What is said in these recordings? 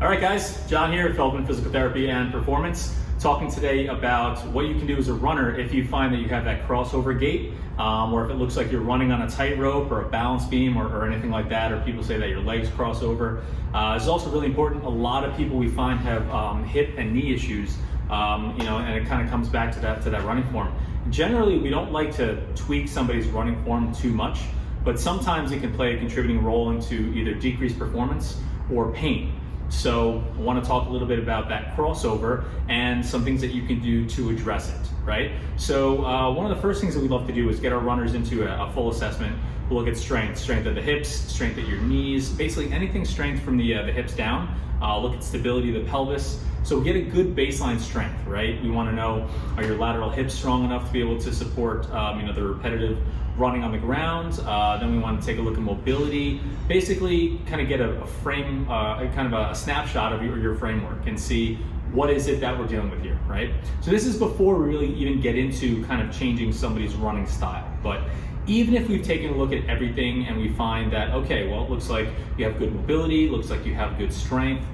All right, guys, John here, Feldman Physical Therapy and Performance, talking today about what you can do as a runner if you find that you have that crossover gait, or if it looks like you're running on a tightrope or a balance beam or anything like that, or people say that your legs cross over. It's also really important. A lot of people we find have hip and knee issues, and it kind of comes back to that running form. Generally, we don't like to tweak somebody's running form too much, but sometimes it can play a contributing role into either decreased performance or pain. So I want to talk a little bit about that crossover and some things that you can do to address it, right? So one of the first things that we love to do is get our runners into a full assessment. We'll look at strength of the hips, strength at your knees, basically anything strength from the hips down. Look at stability of the pelvis. So get a good baseline strength, right? We want to know, are your lateral hips strong enough to be able to support the repetitive running on the ground? Then we want to take a look at mobility, basically kind of get a frame, kind of a snapshot of your framework and see what is it that we're dealing with here, right? So this is before we really even get into kind of changing somebody's running style. But even if we've taken a look at everything and we find that, okay, well, it looks like you have good mobility, looks like you have good strength,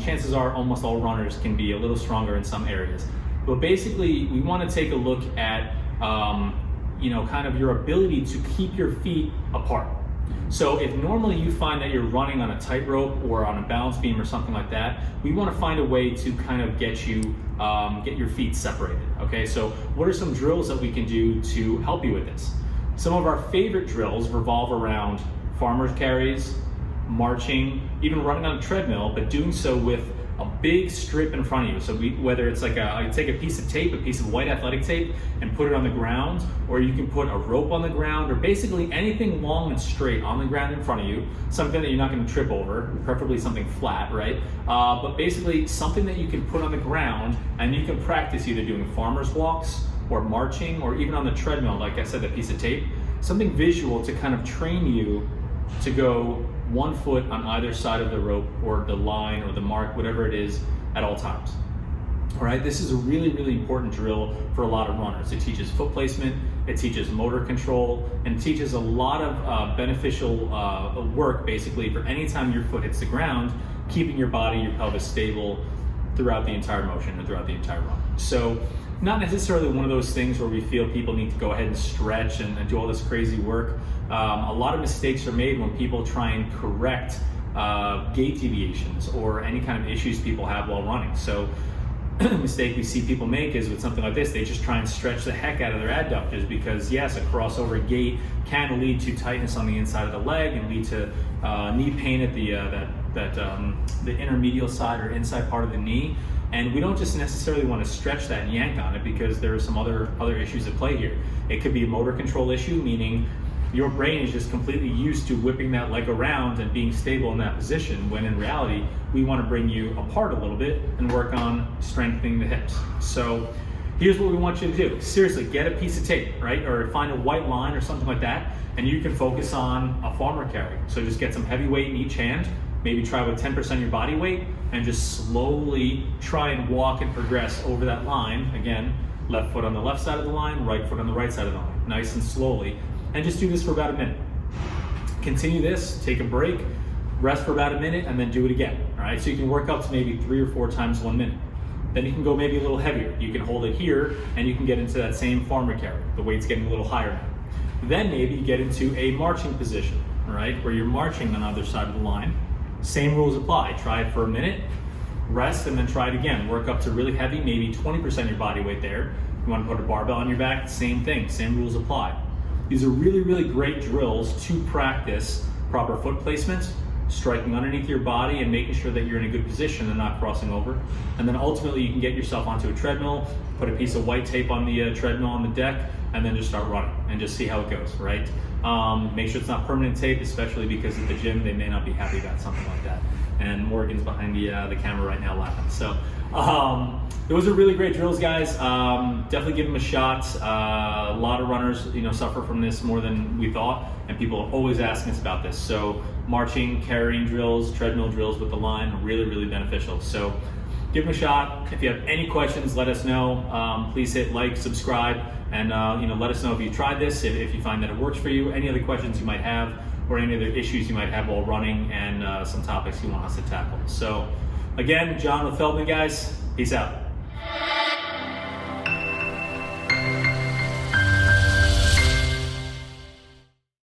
chances are almost all runners can be a little stronger in some areas. But basically, we want to take a look at kind of your ability to keep your feet apart. So if normally you find that you're running on a tightrope or on a balance beam or something like that, we want to find a way to kind of get your feet separated. Okay, so what are some drills that we can do to help you with this? Some of our favorite drills revolve around farmer's carries, marching, even running on a treadmill, but doing so with a big strip in front of you. So whether it's like I take a piece of tape, a piece of white athletic tape, and put it on the ground, or you can put a rope on the ground, or basically anything long and straight on the ground in front of you, something that you're not going to trip over, preferably something flat, right? But basically something that you can put on the ground, and you can practice either doing farmer's walks or marching, or even on the treadmill, like I said, a piece of tape, something visual to kind of train you to go 1 foot on either side of the rope or the line or the mark, whatever it is, at all times. All right, this is a really, really important drill for a lot of runners. It teaches foot placement, it teaches motor control, and teaches a lot of beneficial work basically for any time your foot hits the ground, keeping your body, your pelvis stable throughout the entire motion or throughout the entire run. So not necessarily one of those things where we feel people need to go ahead and stretch and do all this crazy work. A lot of mistakes are made when people try and correct gait deviations or any kind of issues people have while running. So the mistake we see people make is with something like this, they just try and stretch the heck out of their adductors because yes, a crossover gait can lead to tightness on the inside of the leg and lead to knee pain at the intermedial side or inside part of the knee. And we don't just necessarily want to stretch that and yank on it because there are some other issues at play here. It could be a motor control issue, meaning your brain is just completely used to whipping that leg around and being stable in that position, when in reality, we want to bring you apart a little bit and work on strengthening the hips. So here's what we want you to do. Seriously, get a piece of tape, right? Or find a white line or something like that, and you can focus on a farmer carry. So just get some heavy weight in each hand, maybe try with 10% of your body weight, and just slowly try and walk and progress over that line. Again, left foot on the left side of the line, right foot on the right side of the line, nice and slowly. And just do this for about a minute. Continue this, take a break, rest for about a minute, and then do it again. All right, so you can work up to maybe 3 or 4 times 1 minute. Then you can go maybe a little heavier. You can hold it here, and you can get into that same farmer carry. The weight's getting a little higher now. Then maybe you get into a marching position, all right, where you're marching on either side of the line. Same rules apply. Try it for a minute, rest, and then try it again. Work up to really heavy, maybe 20% of your body weight there. You want to put a barbell on your back, same thing, same rules apply. These are really, really great drills to practice proper foot placement, striking underneath your body and making sure that you're in a good position and not crossing over. And then ultimately you can get yourself onto a treadmill, put a piece of white tape on the treadmill on the deck, and then just start running and just see how it goes, right? Make sure it's not permanent tape, especially because at the gym they may not be happy about something like that. And Morgan's behind the camera right now laughing. So those are really great drills, guys. Definitely give them a shot. A lot of runners, suffer from this more than we thought, and people are always asking us about this. So marching, carrying drills, treadmill drills with the line are really, really beneficial. So give them a shot. If you have any questions, let us know. Please hit like, subscribe, and let us know if you tried this, if you find that it works for you. Any other questions you might have, or any other issues you might have while running, and some topics you want us to tackle. So again, John with Feldman, guys, peace out.